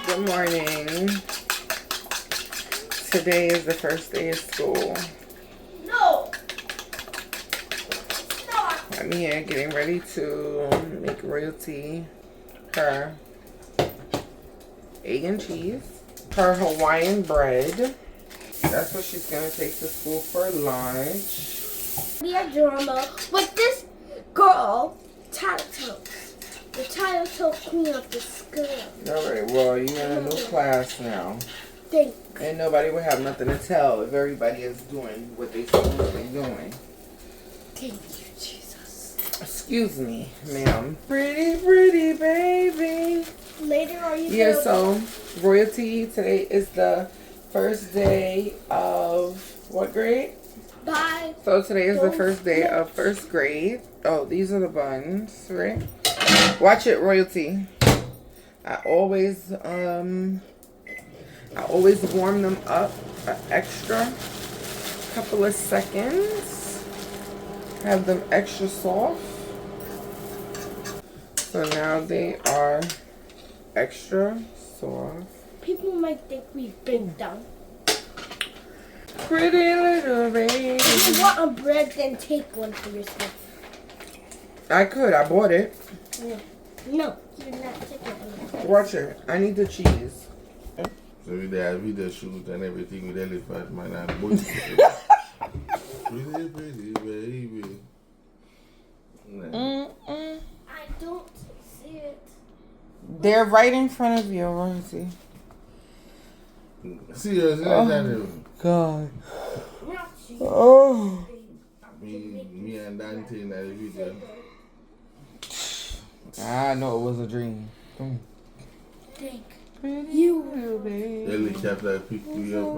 Good morning. Today is the first day of school. No. Stop. I'm here getting ready to make Royalty her egg and cheese, her Hawaiian bread. That's what she's gonna take to school for lunch. Be a drama with this girl, Tattletale. The Tattletale queen of the school. Alright, well, you're in a new class now. Thanks. And nobody will have nothing to tell if everybody is doing what they're supposed to be doing. Thank you, Jesus. Excuse me, ma'am. Pretty, pretty baby. Later, are you Yeah, gonna so Royalty, today is the first day of what grade? bye? So today is the first day of first grade. Oh, these are the buns, right? Watch it, Royalty. I always warm them up an extra couple of seconds. Have them extra soft. So now they are extra soft. People might think we've been done. Pretty little baby. If you want a bread, then take one for yourself. I could. I bought it. No, you're not taking one. Watch it. I need the cheese. So we have video shoot and everything with elephant man and boy. Pretty, pretty baby. I don't see it. They're right in front of you, Royalty. Seriously, God. Not you. Oh. me and Dante in that video. I know it was a dream. Think. Pretty You. little baby. Helicopter picked me up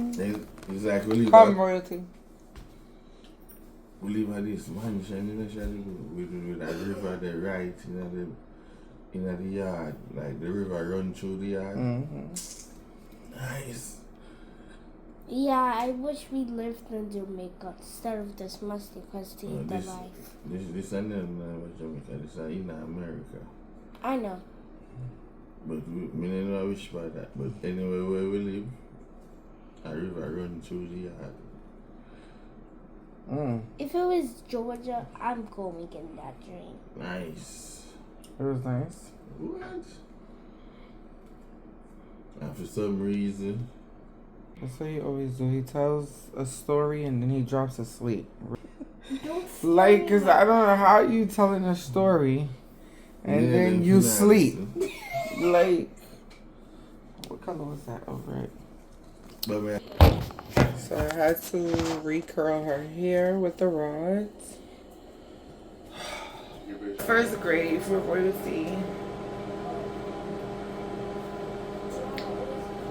and it's like we live Come, Royalty. at this mansion with that river that right in the yard. Like the river run through the yard. Nice. Yeah, I wish we lived in Jamaica instead of this musty because to eat the life. This and then Jamaica. This is in America. I know. But we don't know which part that. But anyway, where we live, a river run through the yard. If it was Georgia, I'm going in that dream. Nice. It was nice. What? And for some reason, That's what he always do. He tells a story and then he drops asleep. Don't Like, cause I don't know how you telling a story and Yeah, then that's you nice. sleep. Like, what color was that over it? but man, So I had to recurl her hair with the rods. First grade for Royalty.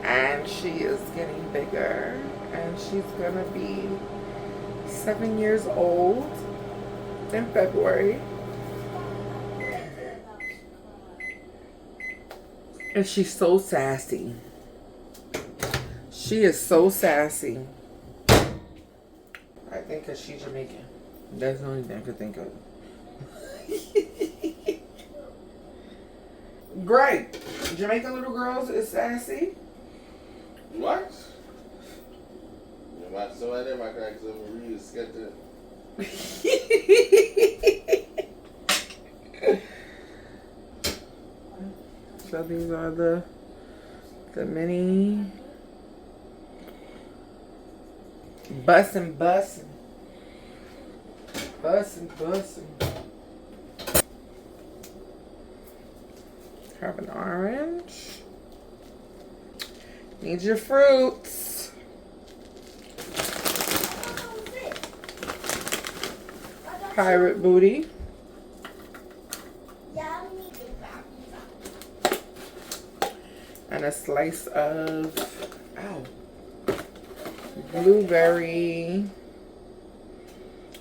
And she is getting bigger. And she's gonna be 7 years old in February. And she's so sassy. She is so sassy. I think because she's Jamaican. That's the only thing I could think of. Great. Jamaican little girls is sassy. what? Some of them are like some real scattered. So these are the mini bussin'. Have an orange. Need your fruits. Pirate booty. And a slice of blueberry.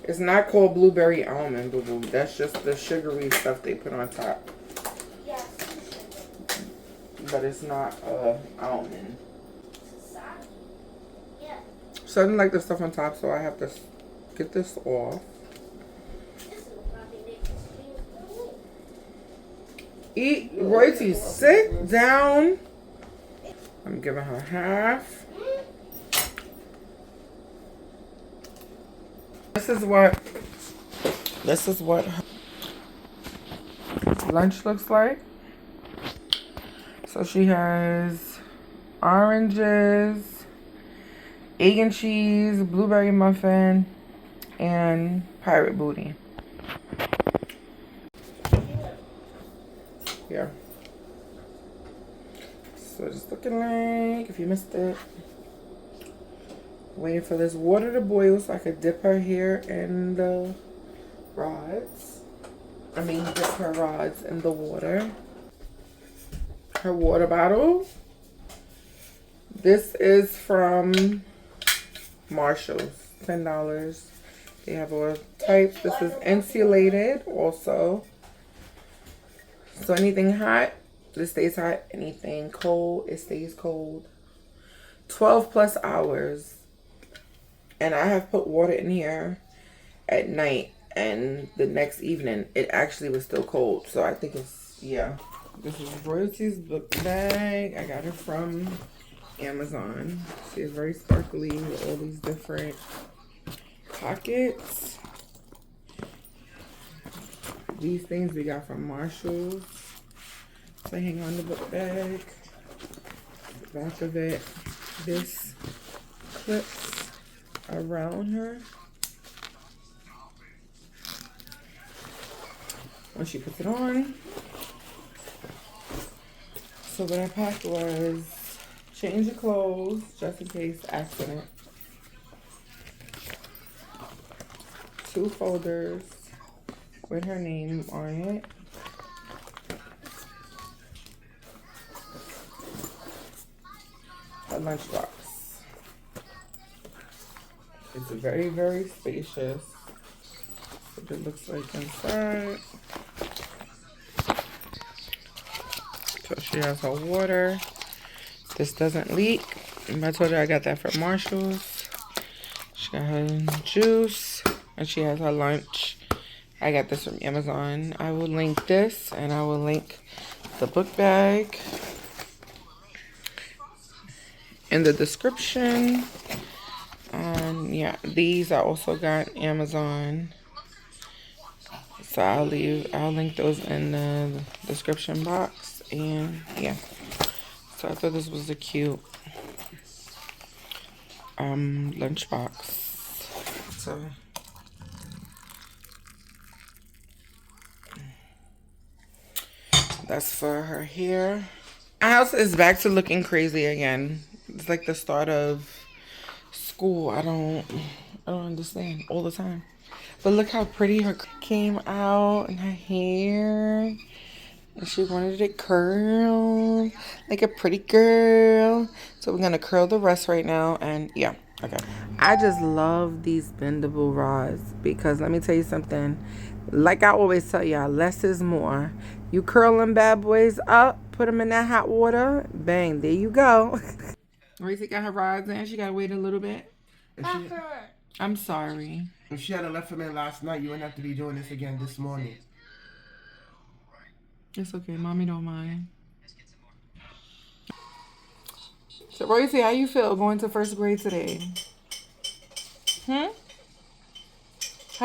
It's not called blueberry almond, boo boo. That's just the sugary stuff they put on top. Yes. But it's not almond. Yeah. So I didn't like the stuff on top, so I have to get this off. Eat, Royalty, sit down. I'm giving her half. This is what her lunch looks like. So she has oranges, egg and cheese, blueberry muffin, and pirate booty. Yeah. So just looking like, if you missed it, waiting for this water to boil so I could dip her hair in the rods. Dip her rods in the water. Her water bottle. This is from Marshall's, $10. They have all types. This is insulated also. So anything hot, it stays hot. Anything cold, it stays cold. 12 plus hours. And I have put water in here at night, and the next evening it actually was still cold. So I think it's, yeah. This is Royalty's book bag. I got it from Amazon. See, it's very sparkly with all these different pockets. These things we got from Marshall's to hang on the book bag. The back of it, this clips around her when she puts it on. So what I packed was change of clothes, just in case accident. 2 folders with her name on it. A lunchbox. It's very, very spacious. What it looks like inside. So she has her water. This doesn't leak. I told you I got that from Marshall's. She got her juice. And she has her lunch. I got this from Amazon. I will link this. And I will link the book bag in the description. And yeah, these I also got Amazon. So I'll link those in the description box. And yeah. So I thought this was a cute lunchbox. So that's for her hair. Our house is back to looking crazy again. It's like the start of school. I don't understand all the time. But look how pretty her came out and her hair. And she wanted it curled like a pretty girl. So we're going to curl the rest right now. And yeah, okay. I just love these bendable rods because let me tell you something. Like I always tell y'all, less is more. You curl them bad boys up, put them in that hot water. Bang, there you go. Royce got her rods in. She got to wait a little bit. I'm sorry. If she had left him in last night, you wouldn't have to be doing this again this morning. It's okay. Mommy don't mind. So, Royce, how you feel going to first grade today? How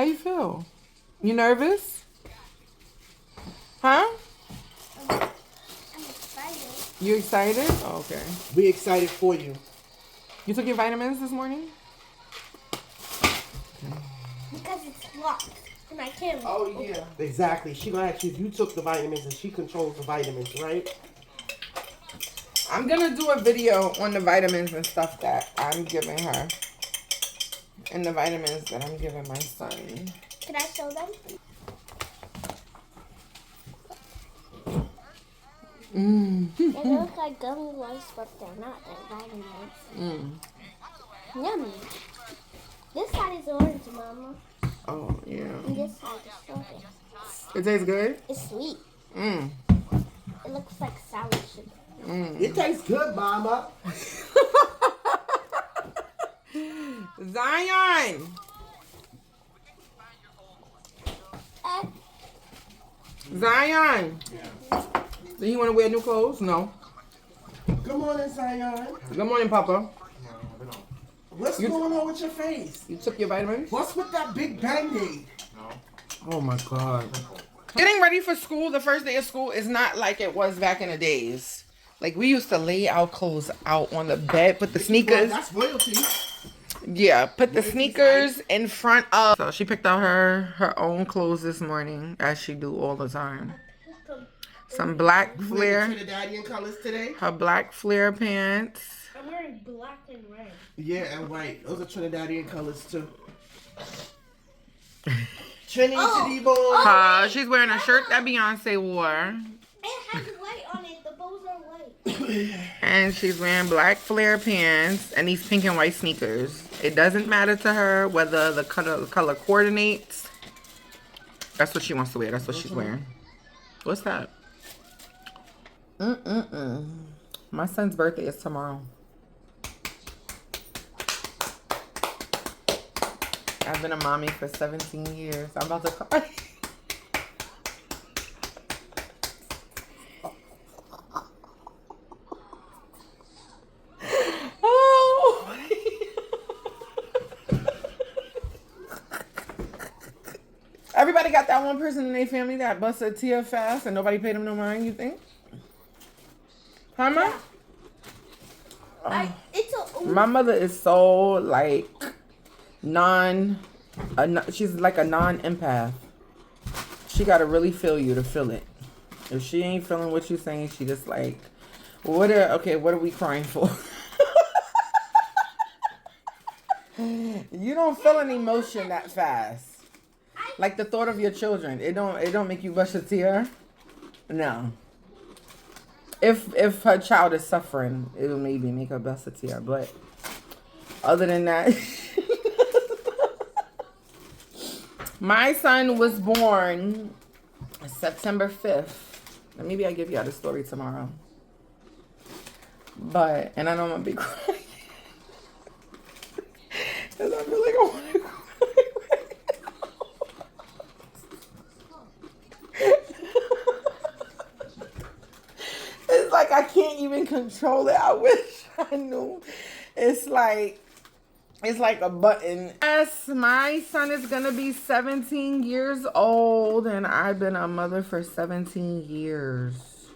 you feel? You nervous? Huh? I'm excited. You excited? Oh, okay. We excited for you. You took your vitamins this morning? Because it's locked. And I can't. Oh, yeah. Exactly. She gonna ask you if you took the vitamins, and she controls the vitamins, right? I'm gonna do a video on the vitamins and stuff that I'm giving her. And the vitamins that I'm giving my son. Can I show them? They look like gummy worms, but they're not. They're vitamins. Yummy. This side is orange, Mama. Oh, yeah. And this side is strawberry. It tastes good? It's sweet. It looks like sour sugar. It tastes good, Mama. Zion! Zion! Do you want to wear new clothes? No. Good morning, Zion. Good morning, Papa. What's going on with your face? You took your vitamins? What's with that big Band-Aid? Oh my God. Getting ready for school, the first day of school, is not like it was back in the days. Like, we used to lay our clothes out on the bed, put the Well, sneakers. that's royalty. Yeah, put the sneakers in front of. So she picked out her own clothes this morning, as she do all the time. Some black You wearing flare. Trinidadian colors today? Her black flare pants. I'm wearing black and red. Yeah, and white. Those are Trinidadian colors too. Trini, She's wearing a shirt that Beyonce wore. It has white on it. The bows are white. And she's wearing black flare pants and these pink and white sneakers. It doesn't matter to her whether the color coordinates. That's what she wants to wear. That's what she's wearing. What's that? My son's birthday is tomorrow. I've been a mommy for 17 years. I'm about to cry. Oh. Everybody got that one person in their family that busts a tear fast and nobody paid them no mind, you think? Huh, Ma? My mother is so, like, she's like a non-empath. She gotta really feel you to feel it. If she ain't feeling what you're saying, she just like, what are we crying for? You don't feel an emotion that fast. Like the thought of your children. It don't make you bust a tear. No. If her child is suffering, it'll maybe make her bust a tear. But other than that, my son was born September 5th. And maybe I'll give y'all the story tomorrow. And I know I'm gonna be crying. Because I feel like I want to cry It's like I can't even control it. I wish I knew. It's like a button. Yes, my son is gonna be 17 years old, and I've been a mother for 17 years.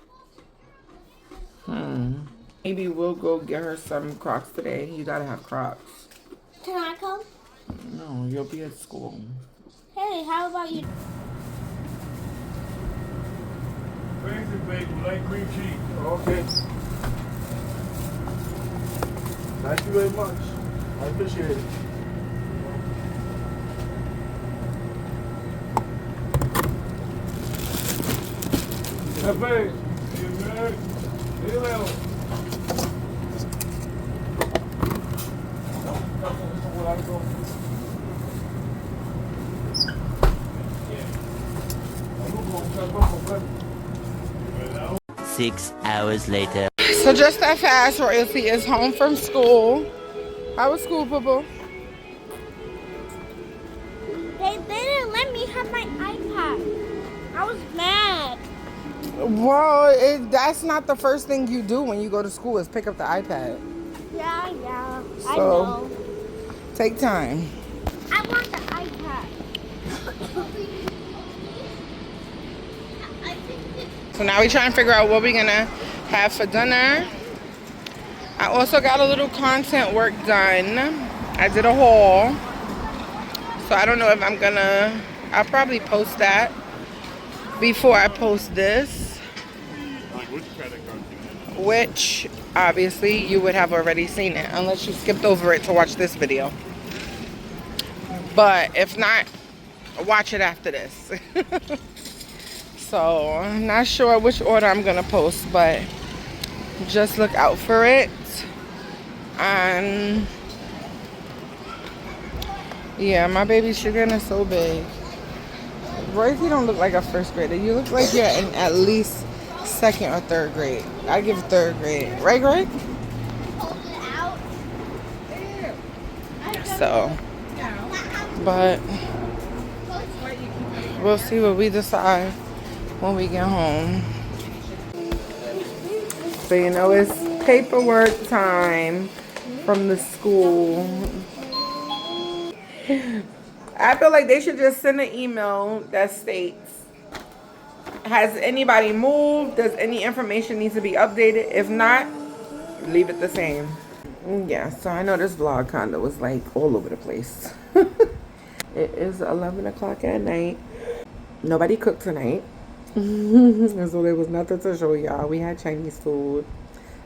Maybe we'll go get her some Crocs today. You gotta have Crocs. Can I come? No, you'll be at school. Hey, how about you? Crazy bagel, light cream cheese. Okay. Thank you very much. I appreciate it. Café. Dímelo. Yeah. 6 hours later. So just that fast, Royalty is home from school. How was school, Papa? They didn't let me have my iPad. I was mad. Well, that's not the first thing you do when you go to school is pick up the iPad. Yeah, I So, know. take time. I want the iPad. So now we're trying to figure out what we're gonna have for dinner. I also got a little content work done. I did a haul. So I don't know if I'll probably post that before I post this. Which, obviously, you would have already seen it. Unless you skipped over it to watch this video. But if not, watch it after this. So, I'm not sure which order I'm going to post. But just look out for it. And yeah, my baby Sugar is so big. Royce, you don't look like a first grader. You look like you're in at least second or third grade. I give third grade. Right, Greg? So, but we'll see what we decide when we get home. So you know it's paperwork time from the school. I feel like they should just send an email that states, has anybody moved? Does any information need to be updated? If not, leave it the same. Yeah, so I know this vlog kind of was like all over the place. It is 11 o'clock at night. Nobody cooked tonight. So there was nothing to show y'all. We had Chinese food.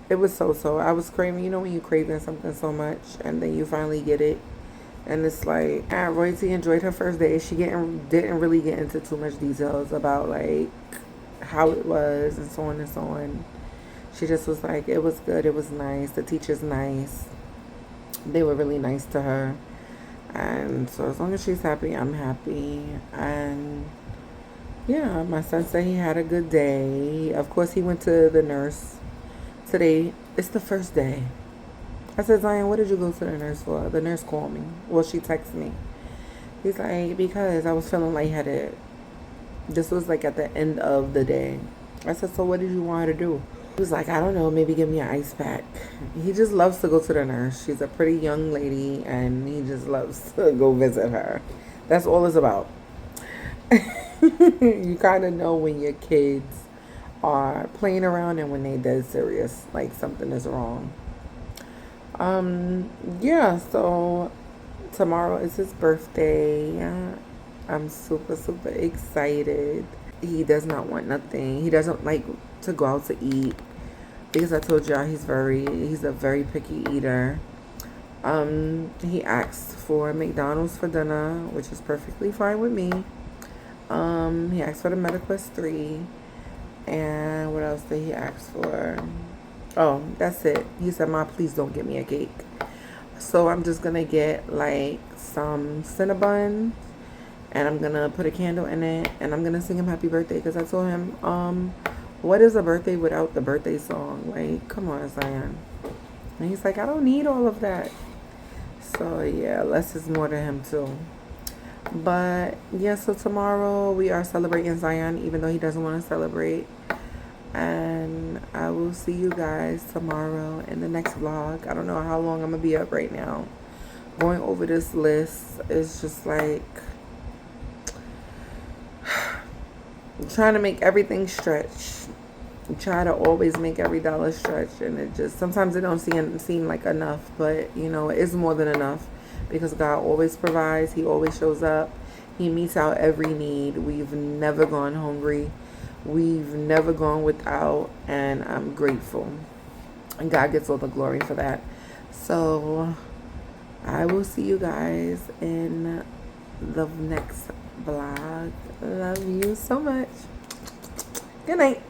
It was so. I was craving, you know when you craving something so much and then you finally get it. And it's like, Royalty enjoyed her first day. She didn't really get into too much details about like how it was and so on and so on. She just was like, it was good, it was nice, the teacher's nice. They were really nice to her. And so as long as she's happy, I'm happy. And yeah, my son said he had a good day. Of course, he went to the nurse today. It's the first day. I said, Zion, what did you go to the nurse for? The nurse called me. Well, she texted me. He's like, because I was feeling lightheaded. This was like at the end of the day. I said, so what did you want her to do? He was like, I don't know, maybe give me an ice pack. He just loves to go to the nurse. She's a pretty young lady, and he just loves to go visit her. That's all it's about. You kind of know when your kids are playing around and when they dead serious, like something is wrong. Yeah, so tomorrow is his birthday. I'm super excited. He does not want nothing. He doesn't like to go out to eat because I told y'all he's a very picky eater. He asked for McDonald's for dinner, which is perfectly fine with me. He asked for the MetaQuest 3. And what else did he ask for? Oh, that's it. He said, Ma, please don't get me a cake. So I'm just gonna get like some Cinnabon, and I'm gonna put a candle in it, and I'm gonna sing him happy birthday, because I told him, what is a birthday without the birthday song? Like, come on, Zion. And he's like, I don't need all of that. So yeah, less is more to him too. But yeah, so tomorrow we are celebrating Zion, even though he doesn't want to celebrate. And I will see you guys tomorrow in the next vlog. I don't know how long I'm gonna be up right now. Going over this list is just like trying to make everything stretch. Try to always make every dollar stretch, and it just sometimes it don't seem like enough, but you know it is more than enough, because God always provides. He always shows up. He meets our every need. We've never gone hungry. We've never gone without, and I'm grateful. And God gets all the glory for that. So I will see you guys in the next vlog. Love you so much. Good night.